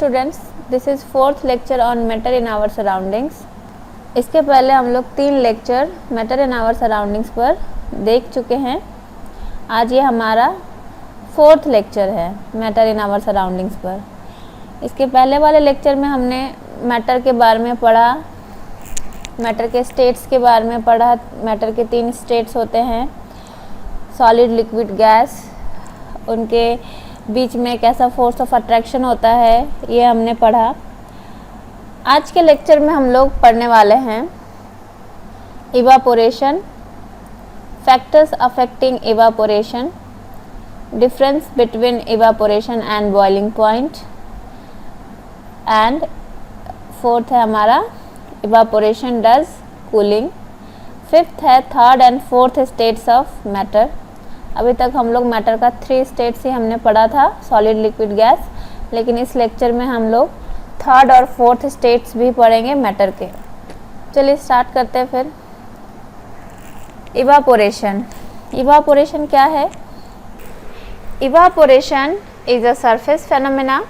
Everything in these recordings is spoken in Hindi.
Students, this is fourth lecture on matter in our surroundings. इसके पहले हम लोग 3 lecture matter in our surroundings पर देख चुके हैं। आज ये हमारा 4th लेक्चर है मैटर इन आवर सराउंडिंग्स पर। इसके पहले वाले लेक्चर में हमने मैटर के बारे में पढ़ा, मैटर के स्टेट्स के बारे में पढ़ा। मैटर के 3 स्टेट्स होते हैं, सॉलिड, लिक्विड, गैस। उनके बीच में कैसा फोर्स ऑफ अट्रैक्शन होता है ये हमने पढ़ा। आज के लेक्चर में हम लोग पढ़ने वाले हैं evaporation, factors affecting evaporation, difference between evaporation and boiling point, and 4th है हमारा इवापोरेशन डज कूलिंग। 5th है 3rd and 4th states of matter. अभी तक हम लोग मैटर का 3 स्टेट्स ही हमने पढ़ा था, सॉलिड, लिक्विड, गैस। लेकिन इस लेक्चर में हम लोग 3rd और 4th स्टेट्स भी पढ़ेंगे मैटर के। चलिए स्टार्ट करते हैं फिर। इवापोरेशन। इवापोरेशन क्या है? Evaporation is a surface phenomena.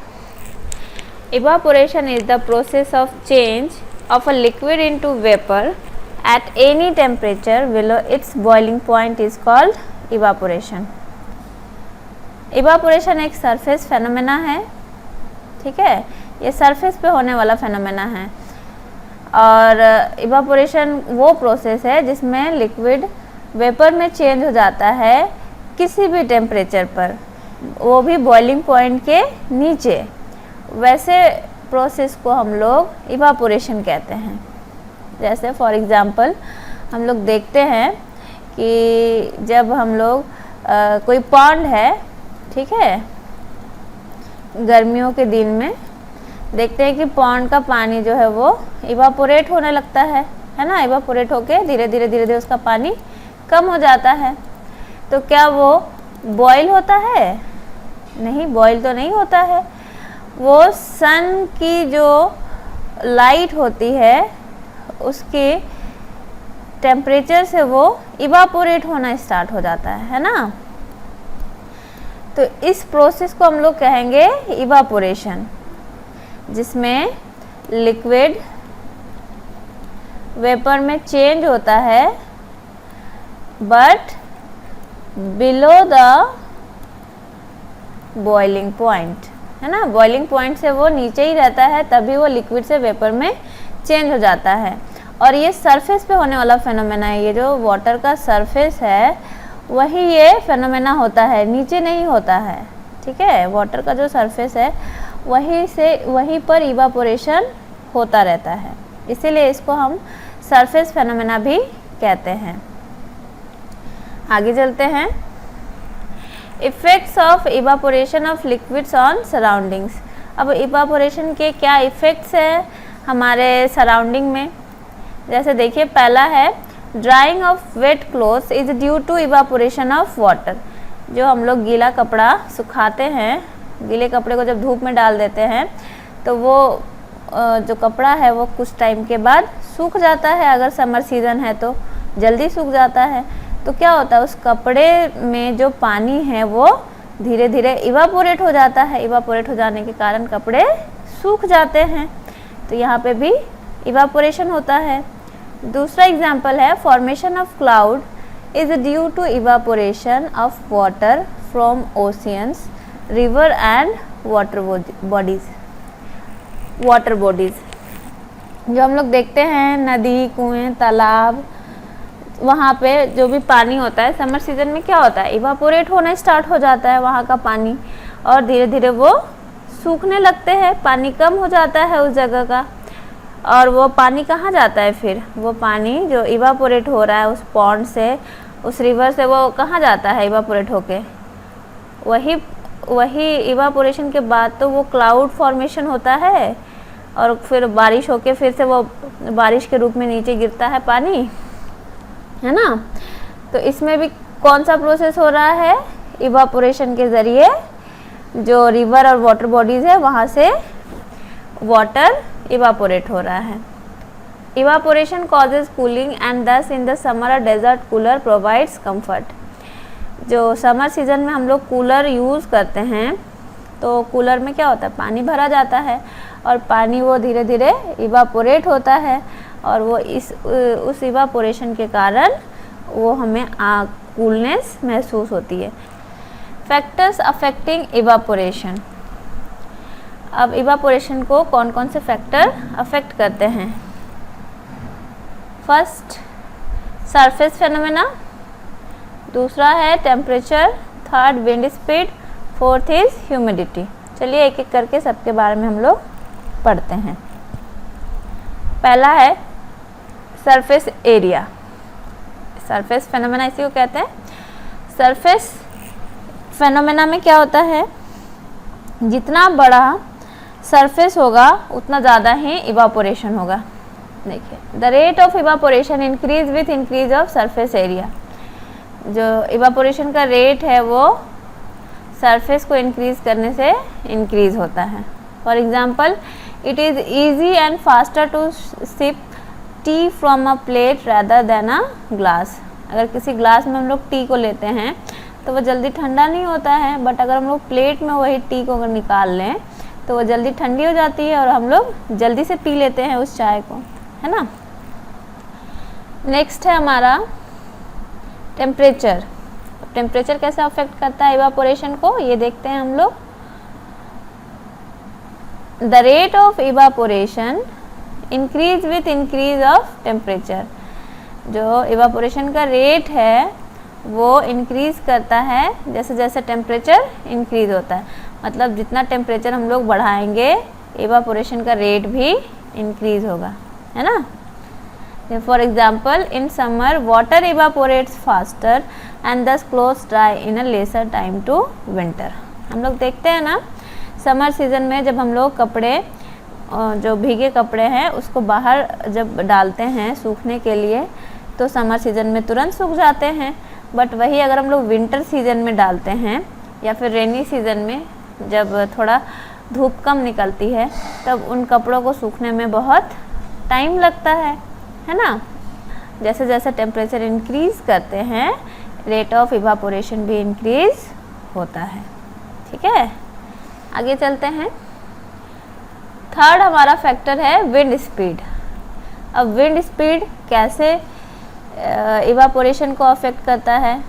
Evaporation is the process of change of a liquid into vapor at any temperature below its boiling point is called evaporation. Evaporation एक surface phenomena है, ठीक है, ये surface पे होने वाला phenomena है। और evaporation वो process है जिसमें liquid vapor में change हो जाता है किसी भी temperature पर, वो भी boiling point के नीचे। वैसे प्रोसेस को हम लोग इवापोरेशन कहते हैं। जैसे फॉर एग्ज़ाम्पल हम लोग देखते हैं कि जब हम लोग कोई पॉन्ड है, ठीक है, गर्मियों के दिन में देखते हैं कि पॉन्ड का पानी जो है वो इवापोरेट होने लगता है ना। इवापोरेट होके धीरे धीरे उसका पानी कम हो जाता है। तो क्या वो बॉयल होता है? नहीं, बॉयल तो नहीं होता है। वो सन की जो लाइट होती है उसके टेम्परेचर से वो इवापोरेट होना स्टार्ट हो जाता है ना। तो इस प्रोसेस को हम लोग कहेंगे इवापोरेशन, जिसमें लिक्विड वेपर में चेंज होता है but below the boiling point, है ना। बॉइलिंग पॉइंट से वो नीचे ही रहता है, तभी वो लिक्विड से वेपर में चेंज हो जाता है। और ये सरफेस पे होने वाला फेनोमेना है। ये जो वाटर का सरफेस है वही ये फेनोमेना होता है, नीचे नहीं होता है, ठीक है। वाटर का जो सरफेस है वहीं पर इवापोरेशन होता रहता है, इसीलिए इसको हम सरफेस फेनोमेना भी कहते हैं। आगे चलते हैं। Effects of evaporation of liquids on surroundings. अब इवापोरेशन के क्या इफ़ेक्ट्स हैं हमारे सराउंडिंग में? जैसे देखिए, पहला है drying of wet clothes is due to evaporation of water. जो हम लोग गीला कपड़ा सुखाते हैं, गीले कपड़े को जब धूप में डाल देते हैं तो वो जो कपड़ा है वो कुछ टाइम के बाद सूख जाता है। अगर समर सीज़न है तो जल्दी सूख जाता है। तो क्या होता है, उस कपड़े में जो पानी है वो धीरे धीरे इवापोरेट हो जाता है। इवापोरेट हो जाने के कारण कपड़े सूख जाते हैं। तो यहाँ पे भी इवापोरेशन होता है। दूसरा एग्जाम्पल है formation of cloud is due to evaporation of water from oceans, river and water bodies. जो हम लोग देखते हैं नदी, कुएं, तालाब, वहाँ पे जो भी पानी होता है समर सीज़न में क्या होता है, इवापोरेट होना स्टार्ट हो जाता है वहाँ का पानी, और धीरे धीरे वो सूखने लगते हैं, पानी कम हो जाता है उस जगह का। और वो पानी कहाँ जाता है फिर? वो पानी जो इवापोरेट हो रहा है उस पॉन्ड से, उस रिवर से, वो कहाँ जाता है इवापोरेट होके? वही इवापोरेशन के बाद तो वो क्लाउड फॉर्मेशन होता है, और फिर बारिश होके फिर से वो बारिश के रूप में नीचे गिरता है पानी, है ना। तो इसमें भी कौन सा प्रोसेस हो रहा है? इवापोरेशन के ज़रिए जो रिवर और वाटर बॉडीज़ है वहाँ से वाटर इवापोरेट हो रहा है। Evaporation causes cooling and thus in the summer desert cooler provides comfort. जो समर सीज़न में हम लोग कूलर यूज़ करते हैं तो कूलर में क्या होता है, पानी भरा जाता है और पानी वो धीरे धीरे इवापोरेट होता है और वो उस इवापोरेशन के कारण वो हमें कूलनेस महसूस होती है। Factors affecting evaporation. अब इवापोरेशन को कौन कौन से फैक्टर अफेक्ट करते हैं? फर्स्ट, सरफेस फेनोमेना, दूसरा है temperature, third wind speed, fourth is humidity. चलिए एक एक करके सबके बारे में हम लोग पढ़ते हैं। पहला है सरफेस एरिया। सरफेस फेनोमेना इसी को कहते हैं। सरफेस फेनोमेना में क्या होता है, जितना बड़ा सरफेस होगा उतना ज़्यादा ही इवापोरेशन होगा। देखिए, the rate of evaporation increase with increase of surface area. जो इवापोरेशन का रेट है वो सरफेस को इंक्रीज करने से इंक्रीज होता है। For example, it is easy and faster to sip tea from a plate rather than a glass. अगर किसी ग्लास में हम लोग टी को लेते हैं तो वो जल्दी ठंडा नहीं होता है, बट अगर हम लोग प्लेट में वही टी को अगर निकाल लें तो वो जल्दी ठंडी हो जाती है और हम लोग जल्दी से पी लेते हैं उस चाय को, है ना। नेक्स्ट है हमारा टेम्परेचर। टेम्परेचर कैसे अफेक्ट करता है इवापोरेशन को, ये देखते हैं हम लोग। The rate of evaporation increase with increase of temperature. जो इवापोरेशन का रेट है वो इंक्रीज करता है जैसे जैसे टेम्परेचर इंक्रीज होता है। मतलब जितना टेम्परेचर हम लोग बढ़ाएंगे इवापोरेशन का रेट भी इंक्रीज होगा, है ना। For example, in summer water evaporates faster and thus clothes dry in a lesser time to winter. हम लोग देखते हैं ना, समर सीजन में जब हम लोग कपड़े, जो भीगे कपड़े हैं उसको बाहर जब डालते हैं सूखने के लिए तो समर सीजन में तुरंत सूख जाते हैं। बट वही अगर हम लोग विंटर सीजन में डालते हैं या फिर रेनी सीजन में जब थोड़ा धूप कम निकलती है तब उन कपड़ों को सूखने में बहुत टाइम लगता है ना। जैसे जैसे टेम्परेचर इंक्रीज़ करते हैं रेट ऑफ इवापोरेशन भी इंक्रीज़ होता है। ठीक है, आगे चलते हैं। थर्ड हमारा फैक्टर है विंड स्पीड। अब विंड स्पीड कैसे इवापोरेशन को अफेक्ट करता है?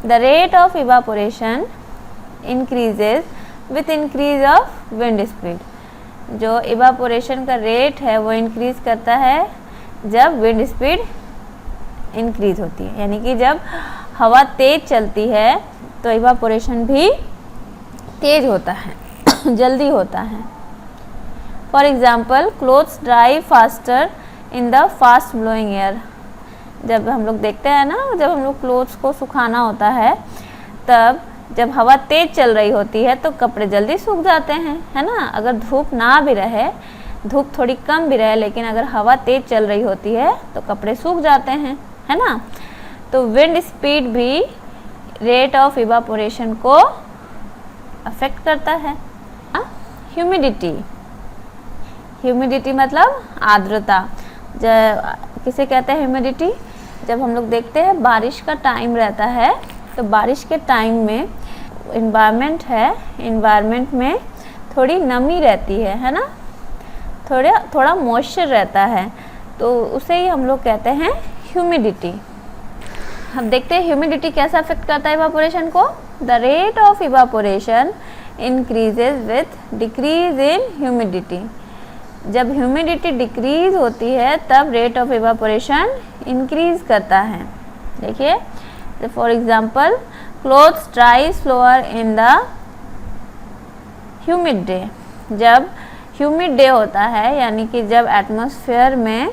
The rate of evaporation increases with increase of wind speed. जो इवापोरेशन का रेट है वो इंक्रीज करता है जब विंड स्पीड इंक्रीज होती है, यानी कि जब हवा तेज चलती है तो इवापोरेशन भी तेज होता है जल्दी होता है। For example, clothes dry faster in the fast blowing air. जब हम लोग देखते हैं ना, जब हम लोग क्लोथ्स को सुखाना होता है तब जब हवा तेज चल रही होती है तो कपड़े जल्दी सूख जाते हैं, है ना। अगर धूप ना भी रहे, धूप थोड़ी कम भी रहे, लेकिन अगर हवा तेज चल रही होती है तो कपड़े सूख जाते हैं, है ना। तो विंड स्पीड भी रेट ऑफ इवापोरेशन को अफेक्ट करता है। ह्यूमिडिटी। ह्यूमिडिटी मतलब आर्द्रता। किसे कहते हैं ह्यूमिडिटी? जब हम लोग देखते हैं बारिश का टाइम रहता है तो बारिश के टाइम में इन्वायरमेंट है, इन्वायरमेंट में थोड़ी नमी रहती है ना, थोड़ा मॉइस्चर रहता है, तो उसे ही हम लोग कहते हैं ह्यूमिडिटी। हम देखते हैं ह्यूमिडिटी कैसा अफेक्ट करता है इवापोरेशन को। The rate of evaporation increases with decrease in humidity. जब ह्यूमिडिटी डिक्रीज होती है तब रेट ऑफ इवापोरेशन इंक्रीज करता है। देखिए, for example, clothes dry slower in the humid day. जब ह्यूमिड डे होता है, यानी कि जब एटमॉस्फेयर में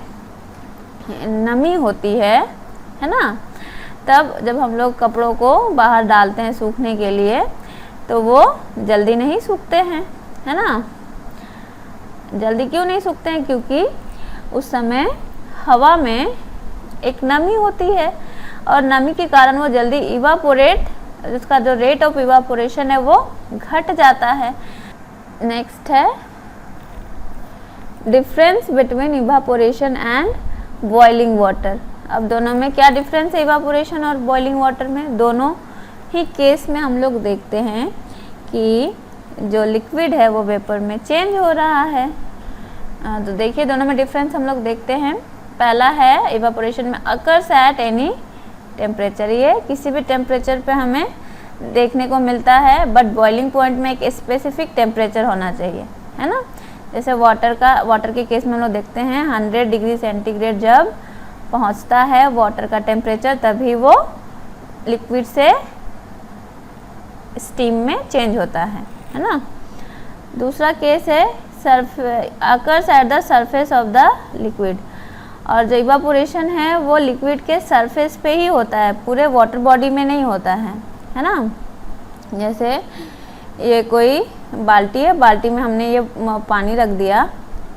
नमी होती है ना, तब जब हम लोग कपड़ों को बाहर डालते हैं सूखने के लिए तो वो जल्दी नहीं सूखते हैं, है ना। जल्दी क्यों नहीं सूखते हैं? क्योंकि उस समय हवा में एक नमी होती है और नमी के कारण वो जल्दी इवापोरेट, उसका जो रेट ऑफ इवापोरेशन है वो घट जाता है। नेक्स्ट है difference between evaporation and boiling water. अब दोनों में क्या डिफरेंस है इवापोरेशन और बॉइलिंग वाटर में? दोनों ही केस में हम लोग देखते हैं कि जो लिक्विड है वो वेपर में चेंज हो रहा है। तो देखिए दोनों में डिफरेंस हम लोग देखते हैं। पहला है इवापोरेशन में अकर्स एट एनी टेम्परेचर, ये किसी भी टेम्परेचर पे हमें देखने को मिलता है, बट बॉइलिंग पॉइंट में एक स्पेसिफिक टेम्परेचर होना चाहिए, है ना। जैसे वाटर के केस में हम लोग देखते हैं 100 डिग्री सेंटीग्रेड जब पहुंचता है वाटर का टेम्परेचर, तभी वो लिक्विड से स्टीम में चेंज होता है ना। दूसरा केस है occurs at the surface of the liquid, और जो इवापोरेशन है वो लिक्विड के सरफेस पे ही होता है, पूरे वाटर बॉडी में नहीं होता है ना। जैसे ये कोई बाल्टी है, बाल्टी में हमने ये पानी रख दिया,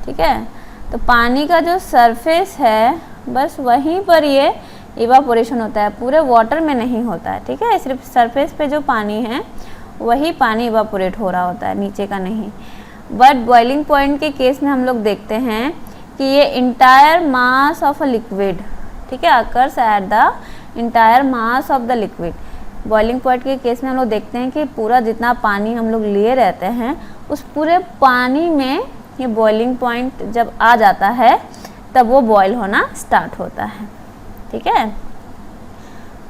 ठीक है, तो पानी का जो सरफेस है बस वहीं पर ये इवापोरेशन होता है, पूरे वाटर में नहीं होता है, ठीक है। सिर्फ सरफेस पे जो पानी है वही पानी इवापोरेट हो रहा होता है, नीचे का नहीं। बट बॉइलिंग पॉइंट के केस में हम लोग देखते हैं कि ये entire mass of a liquid, ठीक है, occurs at the entire mass of the liquid. Boiling point के केस में हम लोग देखते हैं कि पूरा जितना पानी हम लोग लिए रहते हैं उस पूरे पानी में ये बॉइलिंग पॉइंट जब आ जाता है तब वो बॉयल होना स्टार्ट होता है, ठीक है।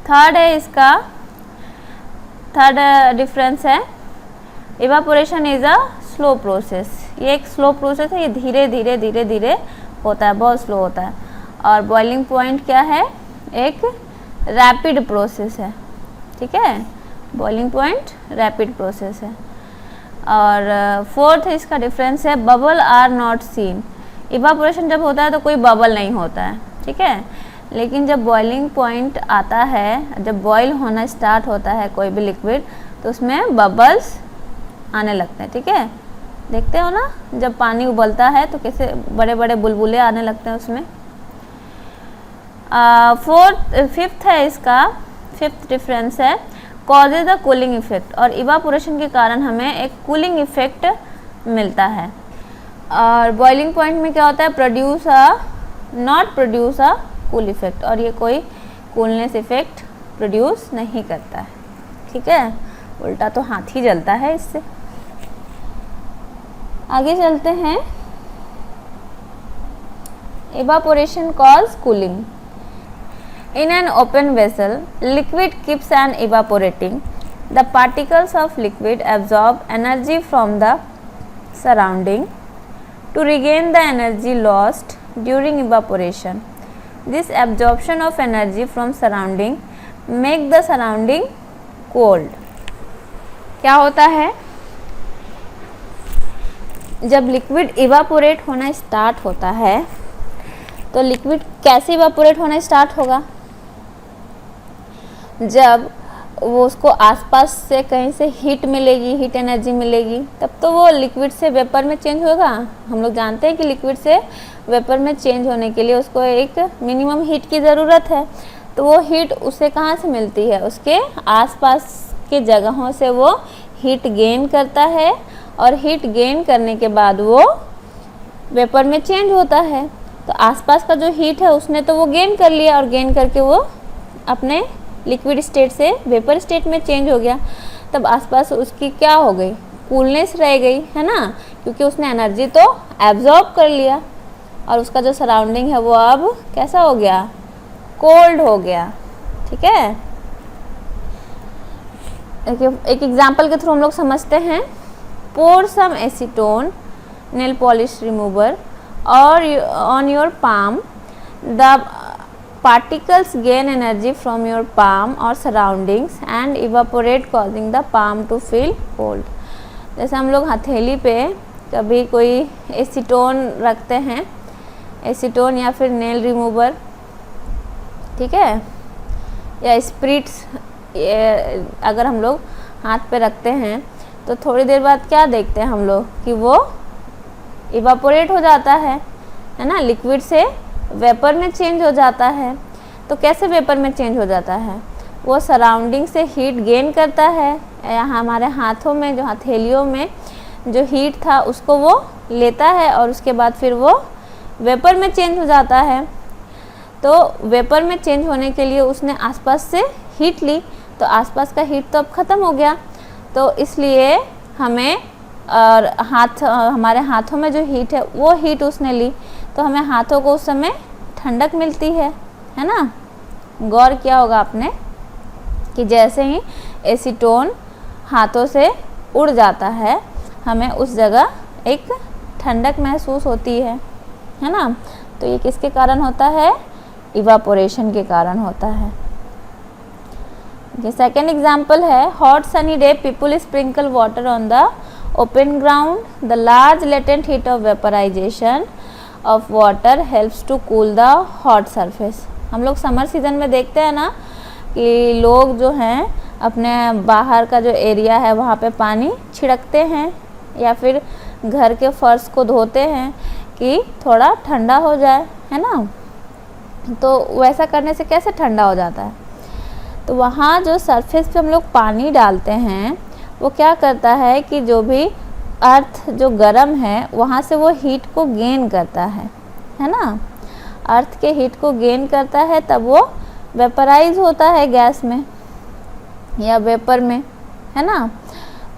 थर्ड है इसका, थर्ड डिफरेंस है evaporation is a slow process. ये एक स्लो प्रोसेस है, ये धीरे धीरे धीरे धीरे होता है, बहुत स्लो होता है। और बॉइलिंग पॉइंट क्या है, एक रैपिड प्रोसेस है, ठीक है। बॉइलिंग पॉइंट रैपिड प्रोसेस है। और फोर्थ इसका डिफरेंस है bubble are not seen. Evaporation जब होता है तो कोई बबल नहीं होता है, ठीक है, लेकिन जब बॉइलिंग पॉइंट आता है, जब बॉयल होना स्टार्ट होता है कोई भी लिक्विड, तो उसमें बबल्स आने लगते हैं, ठीक है। देखते हो ना, जब पानी उबलता है तो कैसे बड़े बड़े बुलबुले आने लगते हैं उसमें। फिफ्थ है इसका, फिफ्थ डिफरेंस है कॉजेज द कूलिंग इफेक्ट। और इवापोरेशन के कारण हमें एक कूलिंग इफेक्ट मिलता है। और बॉइलिंग पॉइंट में क्या होता है, not produce a cool effect, और ये कोई कूलनेस इफेक्ट प्रोड्यूस नहीं करता है, ठीक है। उल्टा तो हाथ ही जलता है इससे। आगे चलते हैं, evaporation cause cooling. In an open vessel, liquid keeps on evaporating. The particles of liquid absorb energy from the surrounding to regain the energy lost during evaporation. This absorption of energy from surrounding make the surrounding cold. क्या होता है, जब लिक्विड इवापोरेट होना स्टार्ट होता है तो लिक्विड कैसे इवापोरेट होना स्टार्ट होगा, जब वो उसको आसपास से कहीं से हीट मिलेगी, हीट एनर्जी मिलेगी, तब तो वो लिक्विड से वेपर में चेंज होगा। हम लोग जानते हैं कि लिक्विड से वेपर में चेंज होने के लिए उसको एक मिनिमम हीट की ज़रूरत है। तो वो हीट उसे कहाँ से मिलती है, उसके आसपास के जगहों से वो हीट गेन करता है, और हीट गेन करने के बाद वो वेपर में चेंज होता है। तो आसपास का जो हीट है उसने तो वो गेन कर लिया, और गेन करके वो अपने लिक्विड स्टेट से वेपर स्टेट में चेंज हो गया। तब आसपास उसकी क्या हो गई, कूलनेस रह गई, है ना, क्योंकि उसने एनर्जी तो एब्जॉर्ब कर लिया, और उसका जो सराउंडिंग है वो अब कैसा हो गया, कोल्ड हो गया, ठीक है। एक एग्जांपल के थ्रू हम लोग समझते हैं। पोर सम एसीटोन नेल पॉलिश रिमूवर और on your palm, the particles gain energy from your palm or surroundings and evaporate causing the palm to feel cold. जैसे हम लोग हथेली पे कभी कोई एसीटोन रखते हैं, एसीटोन या फिर नेल रिमूवर, ठीक है, या स्प्रिट्स अगर हम लोग हाथ पे रखते हैं तो थोड़ी देर बाद क्या देखते हैं हम लोग कि वो इवापोरेट हो जाता है ना, लिक्विड से वेपर में चेंज हो जाता है। तो कैसे वेपर में चेंज हो जाता है, वो सराउंडिंग से हीट गेन करता है, या हमारे हाथों में जो हथेलियों में जो हीट था उसको वो लेता है, और उसके बाद फिर वो वेपर में चेंज हो जाता है। तो वेपर में चेंज होने के लिए उसने आसपास से हीट ली, तो आसपास का हीट तो अब ख़त्म हो गया, तो इसलिए हमें और हमारे हाथों में जो हीट है वो हीट उसने ली, तो हमें हाथों को उस समय ठंडक मिलती है ना। गौर किया होगा आपने कि जैसे ही एसीटोन हाथों से उड़ जाता है, हमें उस जगह एक ठंडक महसूस होती है ना। तो ये किसके कारण होता है? इवापोरेशन के कारण होता है। सेकेंड एग्जाम्पल है, hot sunny day people sprinkle water on the open ground, the large latent heat of vaporisation of water helps to cool the hot surface. हम लोग समर सीजन में देखते हैं ना कि लोग जो हैं अपने बाहर का जो एरिया है वहाँ पे पानी छिड़कते हैं या फिर घर के फर्श को धोते हैं कि थोड़ा ठंडा हो जाए, है ना। तो वैसा करने से कैसे ठंडा हो जाता है? तो वहाँ जो सरफेस पे हम लोग पानी डालते हैं वो क्या करता है कि जो भी अर्थ जो गर्म है वहाँ से वो हीट को गेन करता है ना। अर्थ के हीट को गेन करता है, तब वो वेपराइज होता है गैस में या वेपर में, है ना।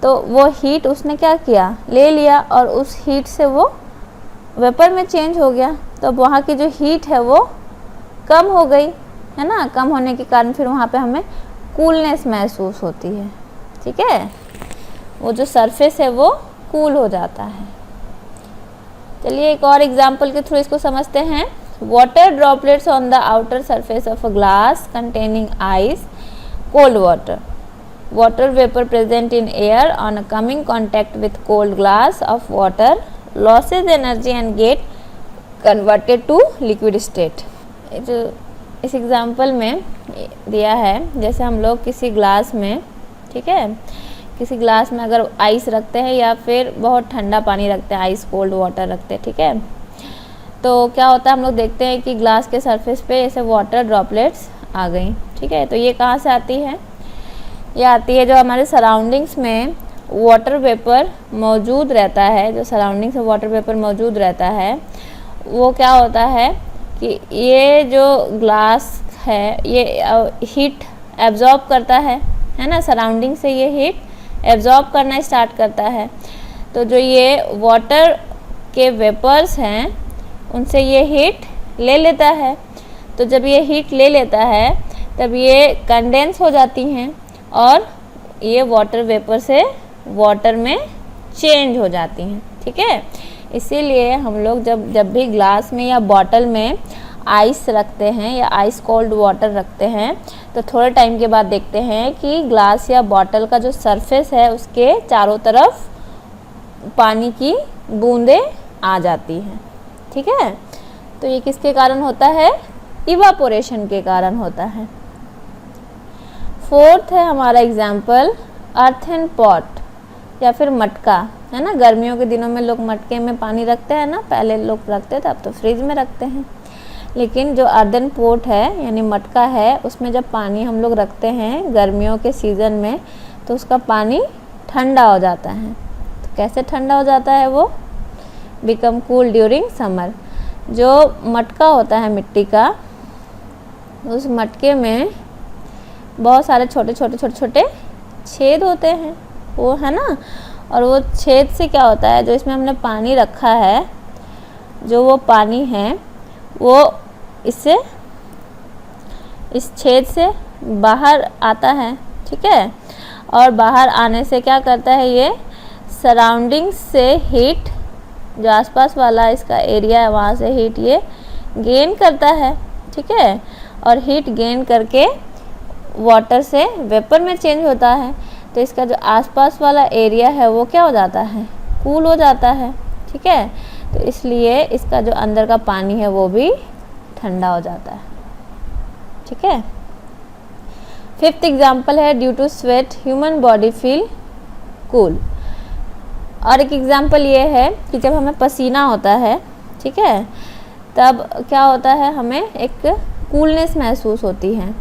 तो वो हीट उसने क्या किया, ले लिया और उस हीट से वो वेपर में चेंज हो गया। तो वहाँ की जो हीट है वो कम हो गई, है ना। कम होने के कारण फिर वहाँ पे हमें कूलनेस महसूस होती है, ठीक है। वो जो सरफेस है वो कूल हो जाता है। चलिए एक और एग्जांपल के थ्रू इसको समझते हैं। Water droplets on the outer surface of a glass containing ice, cold water, water vapor present in air on a coming contact with cold glass of water loses energy and get converted to liquid state। जो इस एग्जाम्पल में दिया है, जैसे हम लोग किसी ग्लास में, ठीक है, किसी ग्लास में अगर आइस रखते हैं या फिर बहुत ठंडा पानी रखते हैं, आइस कोल्ड वाटर रखते हैं, ठीक है। तो क्या होता है, हम लोग देखते हैं कि ग्लास के सरफेस पे ऐसे वाटर ड्रॉपलेट्स आ गई, ठीक है। तो ये कहाँ से आती है? ये आती है जो हमारे सराउंडिंग्स में वाटर वेपर मौजूद रहता है, जो सराउंडिंग्स में वाटर वेपर मौजूद रहता है, वो क्या होता है कि ये जो ग्लास है ये हीट एब्जॉर्ब करता है ना। सराउंडिंग से ये हीट एब्जॉर्ब करना स्टार्ट करता है। तो जो ये वाटर के वेपर्स हैं उनसे ये हीट ले लेता है। तो जब ये हीट ले लेता है तब ये कंडेंस हो जाती हैं और ये वाटर वेपर से वाटर में चेंज हो जाती हैं, ठीक है। इसीलिए हम लोग जब भी ग्लास में या बॉटल में आइस रखते हैं या आइस कोल्ड वाटर रखते हैं तो थोड़े टाइम के बाद देखते हैं कि ग्लास या बॉटल का जो सरफेस है उसके चारों तरफ पानी की बूंदें आ जाती हैं, ठीक है। तो ये किसके कारण होता है? इवापोरेशन के कारण होता है। फोर्थ है हमारा एग्जाम्पल, अर्थन पॉट या फिर मटका, है ना। गर्मियों के दिनों में लोग मटके में पानी रखते हैं ना, पहले लोग रखते थे, अब तो फ्रिज में रखते हैं। लेकिन जो अर्दन पॉट है यानी मटका है, उसमें जब पानी हम लोग रखते हैं गर्मियों के सीज़न में तो उसका पानी ठंडा हो जाता है। तो कैसे ठंडा हो जाता है वो? Become cool during summer. जो मटका होता है मिट्टी का, उस मटके में बहुत सारे छोटे छोटे छेद होते हैं, वो है ना। और वो छेद से क्या होता है, जो इसमें हमने पानी रखा है, जो वो पानी है वो इससे इस छेद से बाहर आता है, ठीक है। और बाहर आने से क्या करता है, ये सराउंडिंग्स से हीट, जो आसपास वाला इसका एरिया है वहाँ से हीट ये गेन करता है, ठीक है। और हीट गेन करके वाटर से वेपर में चेंज होता है। तो इसका जो आसपास वाला एरिया है वो क्या हो जाता है? कूल हो जाता है, ठीक है। तो इसलिए इसका जो अंदर का पानी है वो भी ठंडा हो जाता है, ठीक है। फिफ्थ एग्जाम्पल है, due to sweat human body feel cool. और एक एग्जाम्पल ये है कि जब हमें पसीना होता है, ठीक है, तब क्या होता है, हमें एक कूलनेस महसूस होती है।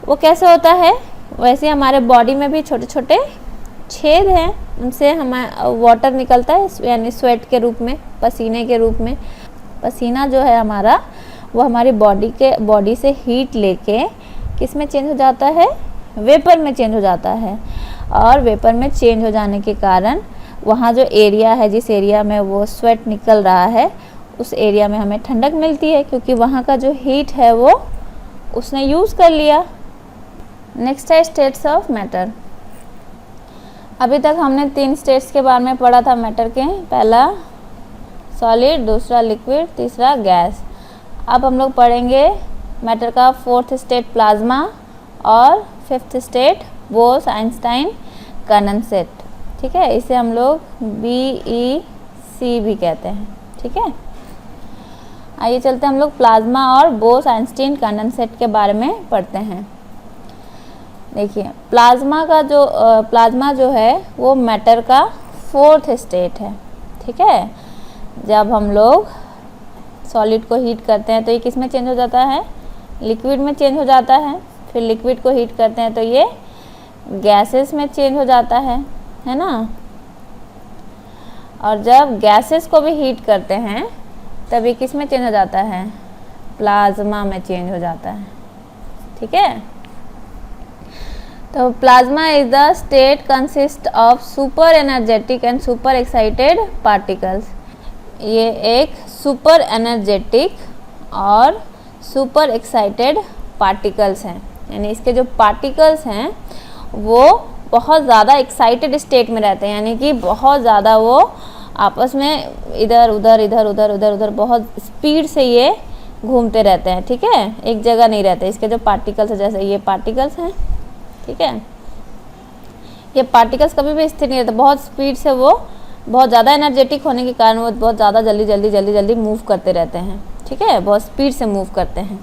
वो कैसे होता है? वैसे हमारे बॉडी में भी छोटे छोटे छेद हैं, उनसे हमारा वाटर निकलता है, यानी स्वेट के रूप में, पसीने के रूप में। पसीना जो है हमारा वो हमारी बॉडी से हीट लेके किस में चेंज हो जाता है? वेपर में चेंज हो जाता है। और वेपर में चेंज हो जाने के कारण वहाँ जो एरिया है, जिस एरिया में वो स्वेट निकल रहा है, उस एरिया में हमें ठंडक मिलती है, क्योंकि वहाँ का जो हीट है वो उसने यूज़ कर लिया। नेक्स्ट है स्टेट्स ऑफ मैटर। अभी तक हमने 3 स्टेट्स के बारे में पढ़ा था मैटर के, पहला सॉलिड, दूसरा लिक्विड, तीसरा गैस। अब हम लोग पढ़ेंगे मैटर का 4th स्टेट प्लाज्मा और 5th स्टेट बोस-आइंस्टाइन कंडेंसेट। ठीक है, इसे हम लोग BEC भी कहते हैं। ठीक है, आइए चलते हम लोग प्लाज्मा और बोस-आइंस्टाइन कंडेंसेट के बारे में पढ़ते हैं। देखिए, प्लाज्मा जो है वो मैटर का 4th स्टेट है। ठीक है, जब हम लोग सॉलिड को हीट करते हैं तो ये किस में चेंज हो जाता है, लिक्विड में चेंज हो जाता है। फिर लिक्विड को हीट करते हैं तो ये गैसेस में चेंज हो जाता है ना। और जब गैसेस को भी हीट करते हैं तब ये किस में चेंज हो जाता है, प्लाज्मा में चेंज हो जाता है। ठीक है, तो plasma is the state consist of super energetic and super excited particles. ये एक सुपर एनर्जेटिक और सुपर एक्साइटेड पार्टिकल्स हैं, यानी इसके जो पार्टिकल्स हैं वो बहुत ज़्यादा एक्साइटेड स्टेट में रहते हैं, यानी कि बहुत ज़्यादा वो आपस में इधर उधर बहुत स्पीड से ये घूमते रहते हैं। ठीक है, एक जगह नहीं रहते। इसके जो पार्टिकल्स हैं, जैसे ये पार्टिकल्स हैं, ठीक है, ये पार्टिकल्स कभी भी स्थिर नहीं रहते, बहुत स्पीड से वो बहुत ज़्यादा एनर्जेटिक होने के कारण वो बहुत ज़्यादा जल्दी मूव करते रहते हैं। ठीक है, बहुत स्पीड से मूव करते हैं।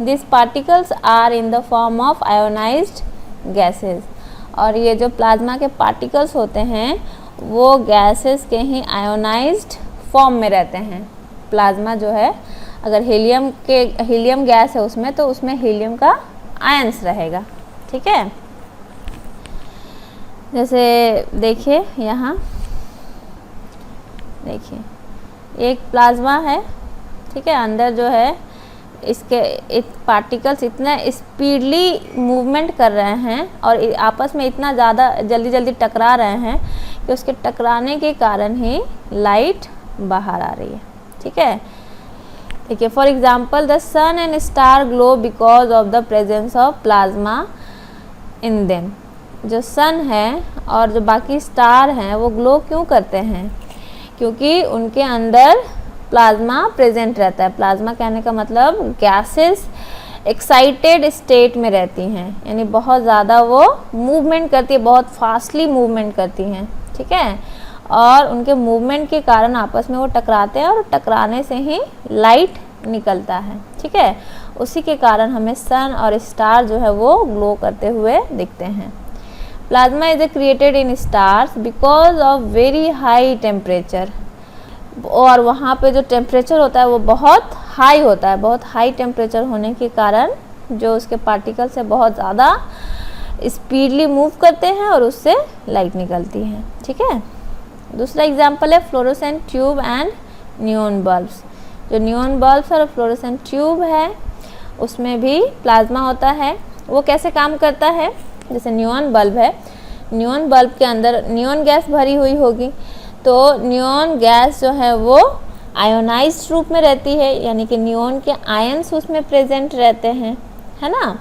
This particles are in the form of ionised gases. और ये जो प्लाज्मा के पार्टिकल्स होते हैं वो गैसेस के ही आयोनाइज्ड फॉर्म में रहते हैं। प्लाज्मा जो है, अगर हीलियम गैस है उसमें, तो उसमें हीलियम का आयंस रहेगा। ठीक है, जैसे देखिए यहाँ देखिए एक प्लाज्मा है। ठीक है, अंदर जो है इसके पार्टिकल्स इतना स्पीडली मूवमेंट कर रहे हैं और आपस में इतना ज़्यादा जल्दी टकरा रहे हैं कि उसके टकराने के कारण ही लाइट बाहर आ रही है। ठीक है, देखिए for example the sun and star glow because of the presence of plasma in them. जो सन है और जो बाकी स्टार हैं वो ग्लो क्यों करते हैं, क्योंकि उनके अंदर प्लाज्मा प्रेजेंट रहता है। प्लाज्मा कहने का मतलब गैसेस एक्साइटेड स्टेट में रहती हैं, यानी बहुत ज़्यादा वो मूवमेंट करती है, बहुत फास्टली मूवमेंट करती हैं। ठीक है, और उनके मूवमेंट के कारण आपस में वो टकराते हैं और टकराने से ही लाइट निकलता है। ठीक है, उसी के कारण हमें सन और स्टार जो है वो ग्लो करते हुए दिखते हैं। Plasma is created in stars because of very high temperature. और वहाँ पे जो टेम्परेचर होता है वो बहुत हाई होता है। बहुत हाई टेम्परेचर होने के कारण जो उसके पार्टिकल्स है बहुत ज़्यादा स्पीडली मूव करते हैं और उससे लाइट निकलती है। ठीक है, दूसरा एग्जांपल है fluorescent tube and neon bulbs. जो नियॉन बल्ब्स और फ्लोरोसेंट ट्यूब है उसमें भी प्लाज्मा होता है। वो कैसे काम करता है, जैसे नियॉन बल्ब है, नियॉन बल्ब के अंदर नियॉन गैस भरी हुई होगी, तो नियॉन गैस जो है वो आयोनाइज्ड रूप में रहती है, यानी कि नियॉन के आयंस उसमें प्रेजेंट रहते हैं, है ना।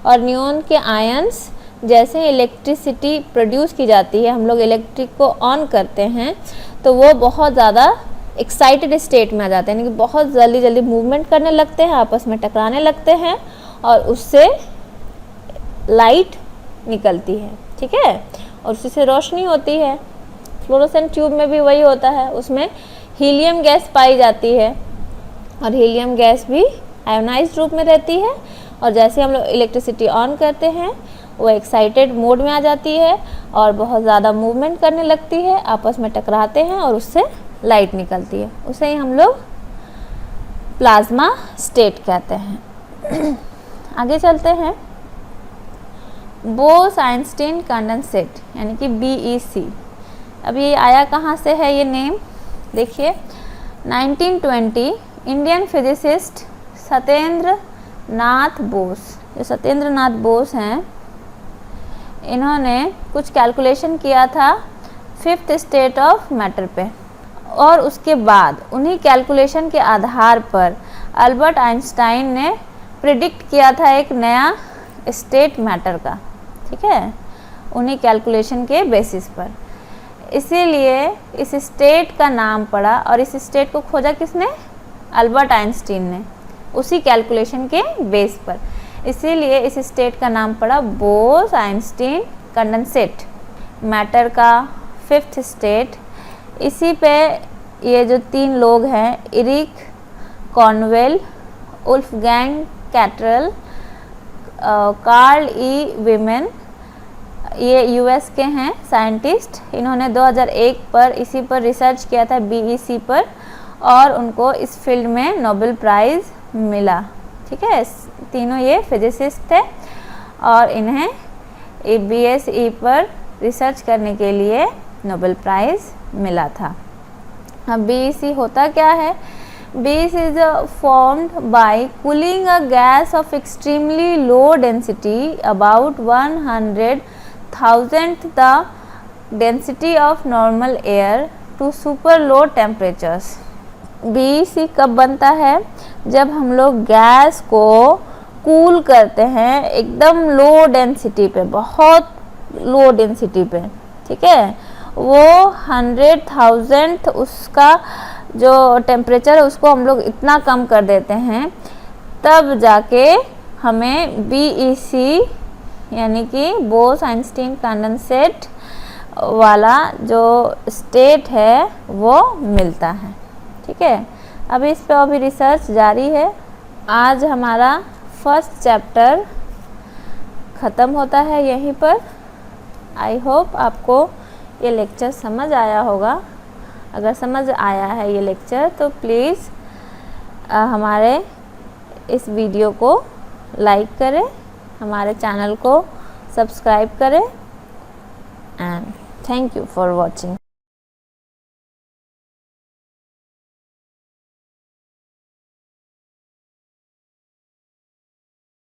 और नियॉन के आयंस जैसे इलेक्ट्रिसिटी प्रोड्यूस की जाती है, हम लोग इलेक्ट्रिक को ऑन करते हैं तो वो बहुत ज़्यादा एक्साइटेड स्टेट में आ जाते हैं, यानी कि बहुत जल्दी मूवमेंट करने लगते हैं, आपस में टकराने लगते हैं और उससे लाइट निकलती है। ठीक है, और उसी से रोशनी होती है। फ्लोरोसेंट ट्यूब में भी वही होता है, उसमें हीलियम गैस पाई जाती है और हीलियम गैस भी आयोनाइज्ड रूप में रहती है। और जैसे हम लोग इलेक्ट्रिसिटी ऑन करते हैं वो एक्साइटेड मोड में आ जाती है और बहुत ज़्यादा मूवमेंट करने लगती है, आपस में टकराते हैं और उससे लाइट निकलती है। उसे ही हम लोग प्लाज्मा स्टेट कहते हैं। आगे चलते हैं, बोस-आइंस्टाइन कंडेंसेट यानी कि BEC। अब ये आया कहाँ से है ये नेम, देखिए 1920 इंडियन फिजिसिस्ट सत्येंद्र नाथ बोस, जो सत्येंद्र नाथ बोस हैं, इन्होंने कुछ कैलकुलेशन किया था 5th स्टेट ऑफ मैटर पे। और उसके बाद उन्हीं कैलकुलेशन के आधार पर अल्बर्ट आइंस्टाइन ने प्रिडिक्ट किया था एक नया स्टेट मैटर का, ठीक है, उन्हीं कैलकुलेशन के बेसिस पर। इसीलिए इस स्टेट का नाम पड़ा, और इस स्टेट को खोजा किसने? अल्बर्ट आइंस्टीन ने, उसी कैलकुलेशन के बेस पर। इसीलिए इस स्टेट का नाम पड़ा बोस आइंस्टीन कंडेंसेट मैटर का 5th स्टेट। इसी पे ये जो 3 लोग हैं, Eric Cornwell, Wolfgang catarrhal, Karl ई वीमेन, ये यूएस के हैं साइंटिस्ट। इन्होंने 2001 पर इसी पर रिसर्च किया था, बीईसी पर, और उनको इस फील्ड में नोबेल प्राइज़ मिला, ठीक है। तीनों ये फिजिसिस्ट थे और इन्हें बीएसई पर रिसर्च करने के लिए नोबेल प्राइज़ मिला था। अब बीईसी होता क्या है? Base is formed by cooling a gas of extremely low density, about 100,000th the density of normal air, to super low temperatures. BEC कब बनता है? जब हम लोग गैस को कूल करते हैं एकदम लो डेंसिटी पे, बहुत लो डेंसिटी पे, ठीक है। वो 100,000th उसका जो टेम्परेचर है उसको हम लोग इतना कम कर देते हैं, तब जाके हमें बीईसी यानी कि बोस आइंस्टीन कंडेंसेट वाला जो स्टेट है वो मिलता है, ठीक है। अभी इस पे अभी रिसर्च जारी है। आज हमारा फर्स्ट चैप्टर ख़त्म होता है यहीं पर। आई होप आपको ये लेक्चर समझ आया होगा। अगर समझ आया है ये लेक्चर तो प्लीज़ हमारे इस वीडियो को लाइक करें, हमारे चैनल को सब्सक्राइब करें, and thank you for watching.